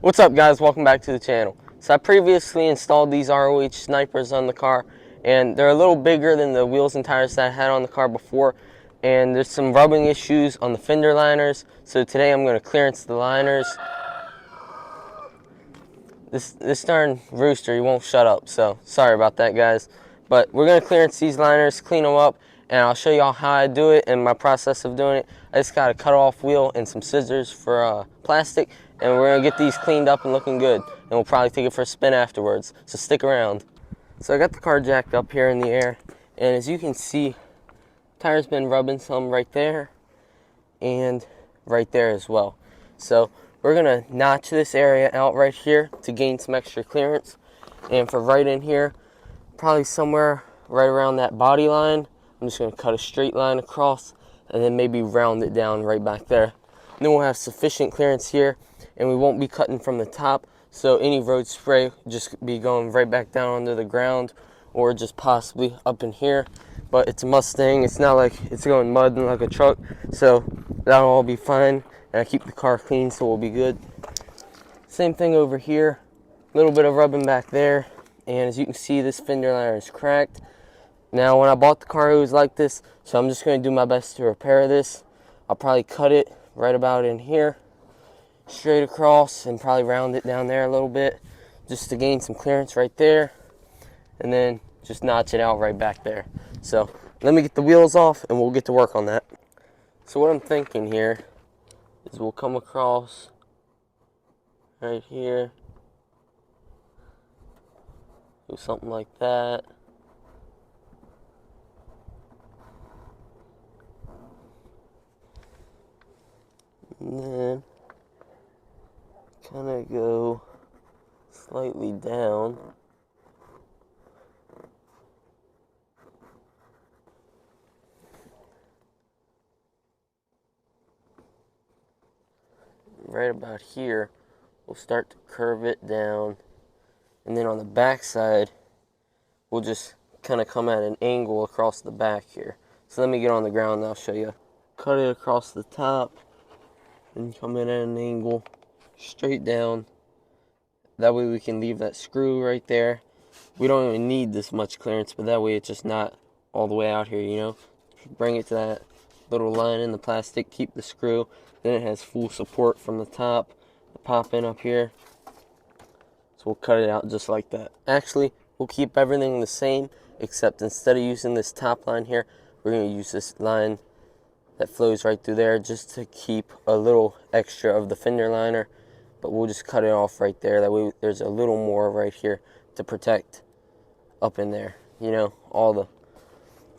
What's up, guys? Welcome back to the channel. So I previously installed these ROH snipers on the car, and they're a little bigger than the wheels and tires that I had on the car before, and there's some rubbing issues on the fender liners. So today I'm going to clearance the liners. This darn rooster, he won't shut up, so sorry about that, guys. But we're going to clearance these liners, clean them up, and I'll show y'all how I do it and my process of doing it. I just got a cut-off wheel and some scissors for plastic, and we're going to get these cleaned up and looking good. And we'll probably take it for a spin afterwards, so stick around. So I got the car jacked up here in the air, and as you can see, tire's been rubbing some right there and right there as well. So we're gonna notch this area out right here to gain some extra clearance. And for right in here, probably somewhere right around that body line, I'm just gonna cut a straight line across and then maybe round it down right back there. And then we'll have sufficient clearance here, and we won't be cutting from the top, so any road spray just be going right back down under the ground or just possibly up in here. But it's a Mustang, it's not like it's going mud like a truck, so that'll all be fine. And I keep the car clean, so we'll be good. Same thing over here, a little bit of rubbing back there, and as you can see, this fender liner is cracked. Now when I bought the car, it was like this, so I'm just going to do my best to repair this. I'll probably cut it right about in here, straight across, and probably round it down there a little bit just to gain some clearance right there, and then just notch it out right back there. So let me get the wheels off and we'll get to work on that. So what I'm thinking here is we'll come across right here, do something like that. And then kind of go slightly down. Right about here, we'll start to curve it down, and then on the back side we'll just kind of come at an angle across the back here. So let me get on the ground and I'll show you. Cut it across the top and come in at an angle straight down. That way we can leave that screw right there. We don't even need this much clearance, but that way it's just not all the way out here, you know. Bring it to that little line in the plastic, keep the screw. Then it has full support from the top, the pop in up here. So we'll cut it out just like that. Actually, we'll keep everything the same, except instead of using this top line here, we're going to use this line that flows right through there just to keep a little extra of the fender liner. But we'll just cut it off right there. That way there's a little more right here to protect up in there. You know, all the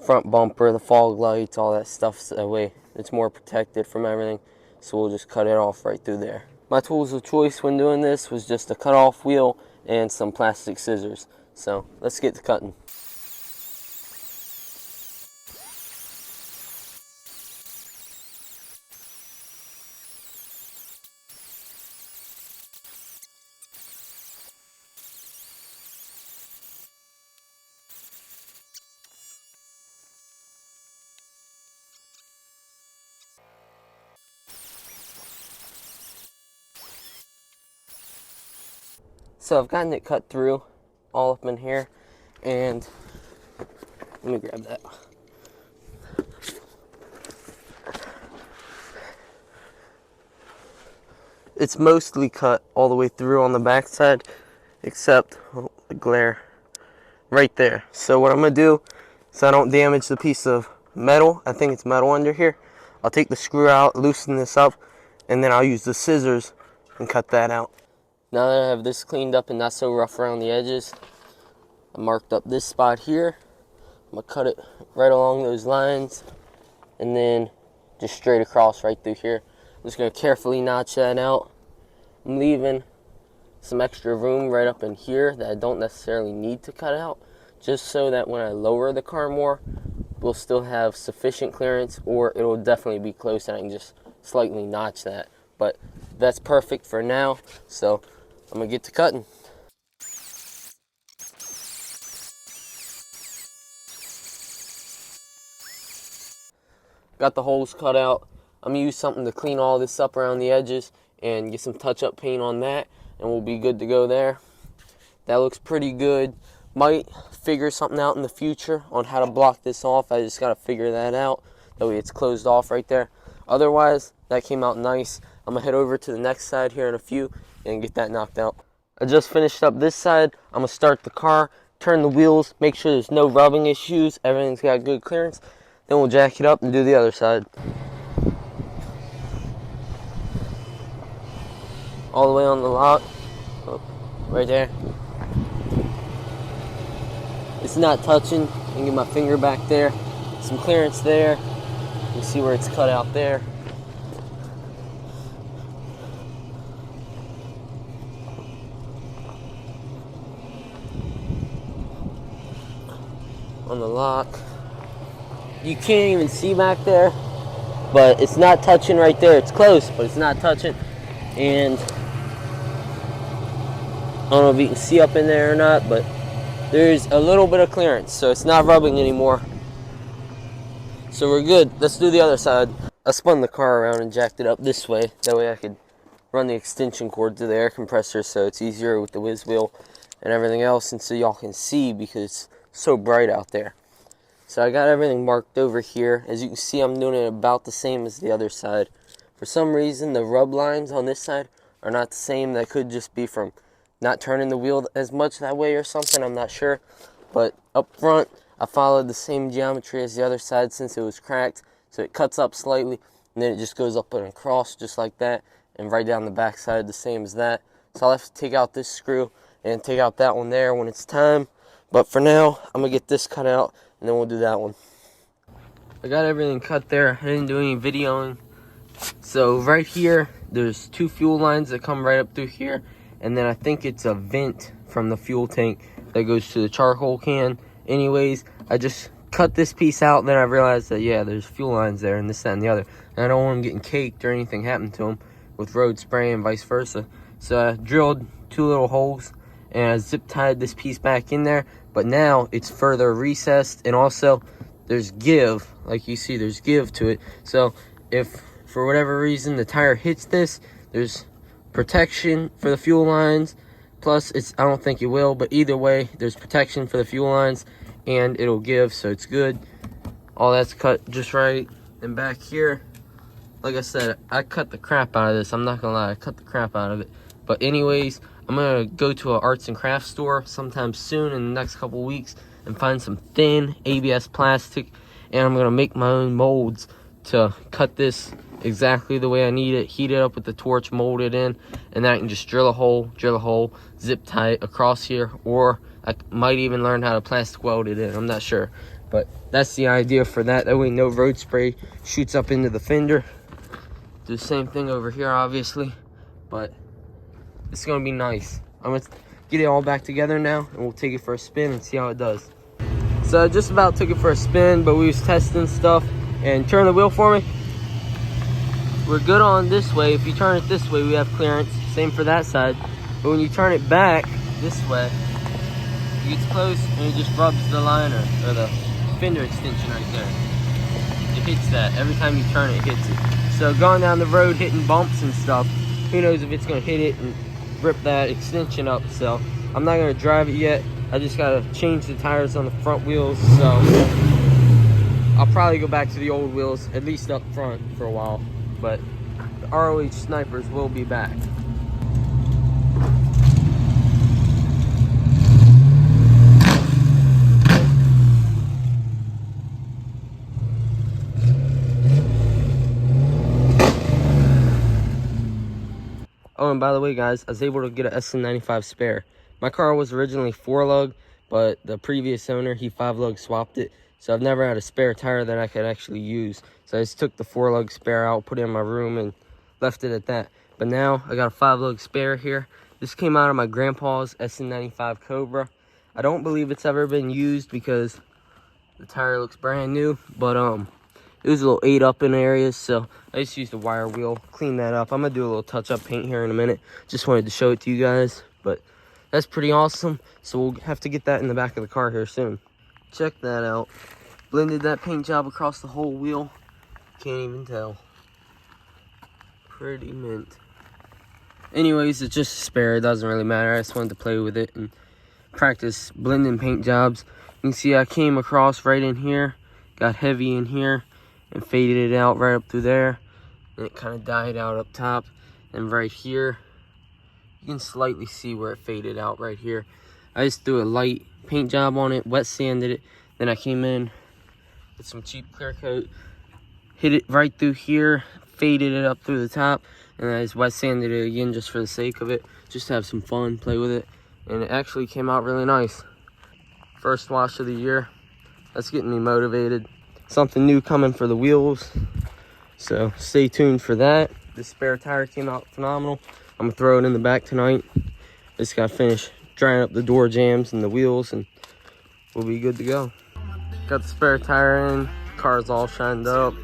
front bumper, the fog lights, all that stuff. So that way it's more protected from everything. So we'll just cut it off right through there. My tools of choice when doing this was just a cut-off wheel and some plastic scissors. So let's get to cutting. So I've gotten it cut through all up in here, and let me grab that. It's mostly cut all the way through on the back side, except the glare right there. So what I'm gonna do, so I don't damage the piece of metal, I think it's metal under here, I'll take the screw out, loosen this up, and then I'll use the scissors and cut that out. Now that I have this cleaned up and not so rough around the edges, I marked up this spot here. I'm gonna cut it right along those lines and then just straight across right through here. I'm just gonna carefully notch that out. I'm leaving some extra room right up in here that I don't necessarily need to cut out, just so that when I lower the car more, we'll still have sufficient clearance, or it'll definitely be close and I can just slightly notch that. But that's perfect for now, so I'm gonna get to cutting. Got the holes cut out. I'm gonna use something to clean all this up around the edges and get some touch-up paint on that. and we'll be good to go there. That looks pretty good. Might figure something out in the future on how to block this off. I just got to figure that out. That way it's closed off right there. Otherwise, that came out nice. I'm going to head over to the next side here in a few and get that knocked out. I just finished up this side. I'm going to start the car, turn the wheels, make sure there's no rubbing issues. Everything's got good clearance. Then we'll jack it up and do the other side. All the way on the lock. Oh, right there. It's not touching. I can get my finger back there. Some clearance there. You see where it's cut out there. On the lock. You can't even see back there, but it's not touching right there. It's close, but it's not touching. And I don't know if you can see up in there or not, but there's a little bit of clearance, so it's not rubbing anymore. So we're good. Let's do the other side. I spun the car around and jacked it up this way. That way I could run the extension cord to the air compressor, so it's easier with the whiz wheel and everything else, and so y'all can see because it's so bright out there. So I got everything marked over here. As you can see, I'm doing it about the same as the other side. For some reason, the rub lines on this side are not the same. That could just be from not turning the wheel as much that way or something. I'm not sure. But up front, I followed the same geometry as the other side since it was cracked. So it cuts up slightly, and then it just goes up and across just like that. And right down the back side, the same as that. So I'll have to take out this screw and take out that one there when it's time. But for now, I'm going to get this cut out, and then we'll do that one. I got everything cut there. I didn't do any videoing. So right here, there's two fuel lines that come right up through here. And then I think it's a vent from the fuel tank that goes to the charcoal can. Anyways, I just cut this piece out, and then I realized that, yeah, there's fuel lines there, and this, that, and the other. And I don't want them getting caked or anything happen to them with road spray and vice versa. So I drilled two little holes, and I zip tied this piece back in there. But now it's further recessed, and also there's give, like you see, there's give to it. So if for whatever reason the tire hits this, there's protection for the fuel lines. Plus, I don't think it will, but either way, there's protection for the fuel lines, and it'll give, so it's good. All that's cut just right. And back here, like I said, I cut the crap out of this. I'm not gonna lie, I cut the crap out of it. But anyways, I'm gonna go to an arts and crafts store sometime soon in the next couple weeks and find some thin ABS plastic, and I'm gonna make my own molds to cut this exactly the way I need it, heat it up with the torch, mold it in, and then I can just drill a hole, zip tie it across here, or I might even learn how to plastic weld it in. I'm not sure, but that's the idea for that. That way no road spray shoots up into the fender. Do the same thing over here, obviously, but it's gonna be nice. I'm gonna get it all back together now, and we'll take it for a spin and see how it does. So I just about took it for a spin, but we was testing stuff. And turn the wheel for me. We're good on this way. If you turn it this way, we have clearance. Same for that side. But when you turn it back this way, it gets close and it just rubs the liner or the fender extension right there. It hits that. Every time you turn it, it hits it. So going down the road, hitting bumps and stuff, who knows if it's gonna hit it and rip that extension up. So I'm not gonna drive it yet. I just gotta change the tires on the front wheels. So I'll probably go back to the old wheels, at least up front for a while. But the ROH Snipers will be back. Oh, and by the way, guys, I was able to get an SN95 spare. My car was originally 4-lug, but the previous owner, he 5-lug swapped it. So I've never had a spare tire that I could actually use. So I just took the 4-lug spare out, put it in my room, and left it at that. But now I got a 5-lug spare here. This came out of my grandpa's SN95 Cobra. I don't believe it's ever been used because the tire looks brand new. But it was a little ate up in areas, so I just used a wire wheel, clean that up. I'm gonna do a little touch-up paint here in a minute. Just wanted to show it to you guys, but that's pretty awesome. So we'll have to get that in the back of the car here soon. Check that out. Blended that paint job across the whole wheel. Can't even tell. Pretty mint. Anyways, it's just a spare. It doesn't really matter. I just wanted to play with it and practice blending paint jobs. You can see I came across right in here, got heavy in here, and faded it out right up through there. And it kind of died out up top. And right here, you can slightly see where it faded out right here. I just threw a light paint job on it, wet sanded it. Then I came in with some cheap clear coat, hit it right through here, faded it up through the top, and I just wet sanded it again just for the sake of it, just to have some fun, play with it. And it actually came out really nice. First wash of the year. That's getting me motivated. Something new coming for the wheels, so stay tuned for that. The spare tire came out phenomenal. I'm gonna throw it in the back tonight. Just gotta finish drying up the door jambs and the wheels, and we'll be good to go. Got the spare tire in, car's all shined up.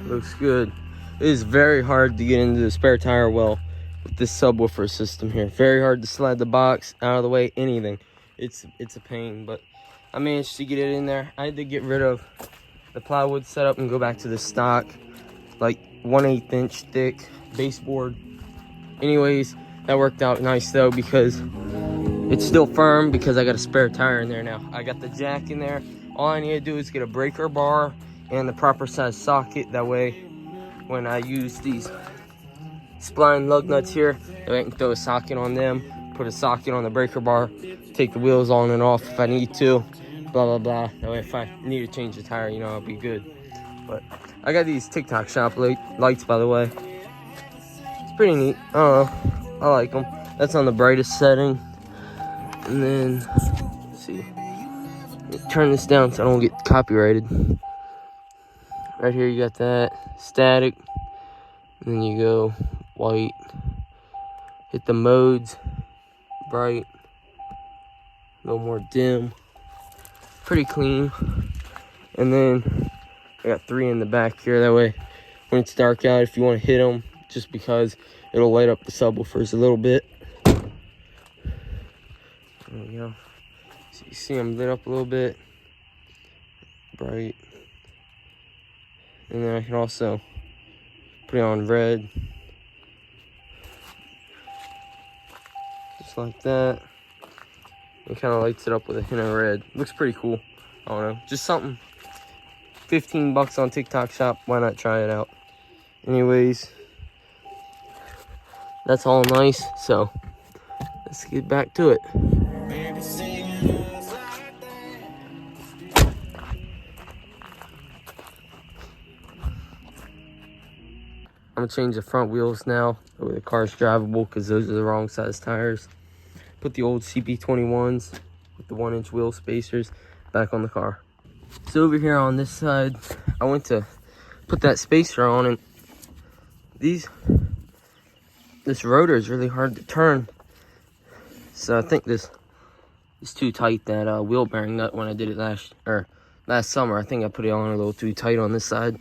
Looks good. It is very hard to get into the spare tire well with this subwoofer system here. Very hard to slide the box out of the way, anything. It's a pain, but I managed to get it in there. I had to get rid of the plywood setup and go back to the stock, like 1/8 inch thick baseboard. Anyways, that worked out nice though, because it's still firm because I got a spare tire in there now. I got the jack in there. All I need to do is get a breaker bar and the proper size socket. That way, when I use these spline lug nuts here, I can throw a socket on them, put a socket on the breaker bar, take the wheels on and off if I need to, blah, blah, blah. That way if I need to change the tire, you know, I'll be good. But I got these TikTok shop lights, by the way. It's pretty neat. I don't know. I like them. That's on the brightest setting. And then, let's see. Turn this down so I don't get copyrighted. Right here you got that static. And then you go white. Hit the modes. Bright. A little more dim. Pretty clean. And then I got 3 in the back here. That way when it's dark out, if you want to hit them, just because it'll light up the subwoofers a little bit. There we go. So you see them lit up a little bit. Bright. And then I can also put it on red. Just like that. It kind of lights it up with a hint of red. Looks pretty cool. I don't know. Just something. 15 bucks on TikTok shop. Why not try it out? Anyways, that's all nice. So let's get back to it. I'm gonna change the front wheels now. That way the car's drivable, because those are the wrong size tires. Put the old CP21s with the 1-inch wheel spacers back on the car. So over here on this side, I went to put that spacer on, and this rotor is really hard to turn. So I think this is too tight, that wheel bearing nut, when I did it last summer. I think I put it on a little too tight on this side,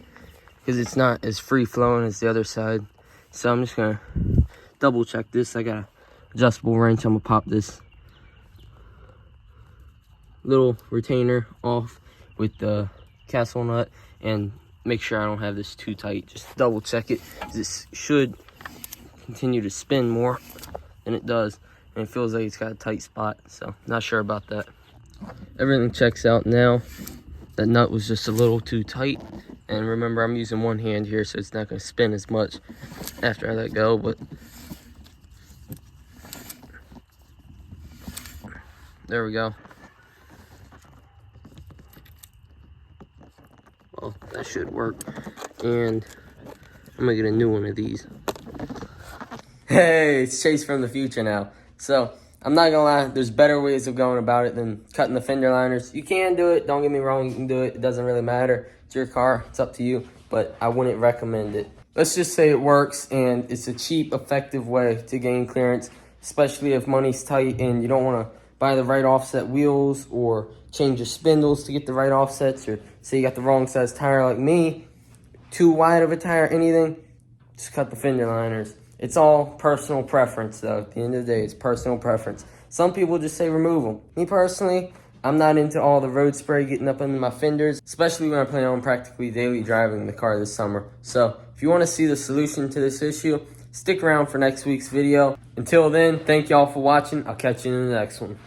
because it's not as free flowing as the other side. So I'm just gonna double check this. I got an adjustable wrench. I'm gonna pop this little retainer off with the castle nut and make sure I don't have this too tight. Just double check it. This should continue to spin more than it does, and it feels like it's got a tight spot, so not sure about that. Everything checks out now. That nut was just a little too tight, and remember, I'm using one hand here, so it's not going to spin as much after I let go. But there we go. Well, that should work, and I'm gonna get a new one of these. Hey, it's Chase from the future now. So I'm not gonna lie, there's better ways of going about it than cutting the fender liners. You can do it, don't get me wrong, you can do it. It doesn't really matter. It's your car, it's up to you, but I wouldn't recommend it. Let's just say it works, and it's a cheap, effective way to gain clearance, especially if money's tight and you don't wanna buy the right offset wheels or change your spindles to get the right offsets, or say you got the wrong size tire like me, too wide of a tire, anything, just cut the fender liners. It's all personal preference, though. At the end of the day, it's personal preference. Some people just say remove them. Me personally, I'm not into all the road spray getting up into my fenders, especially when I plan on practically daily driving the car this summer. So if you want to see the solution to this issue, stick around for next week's video. Until then, thank y'all for watching. I'll catch you in the next one.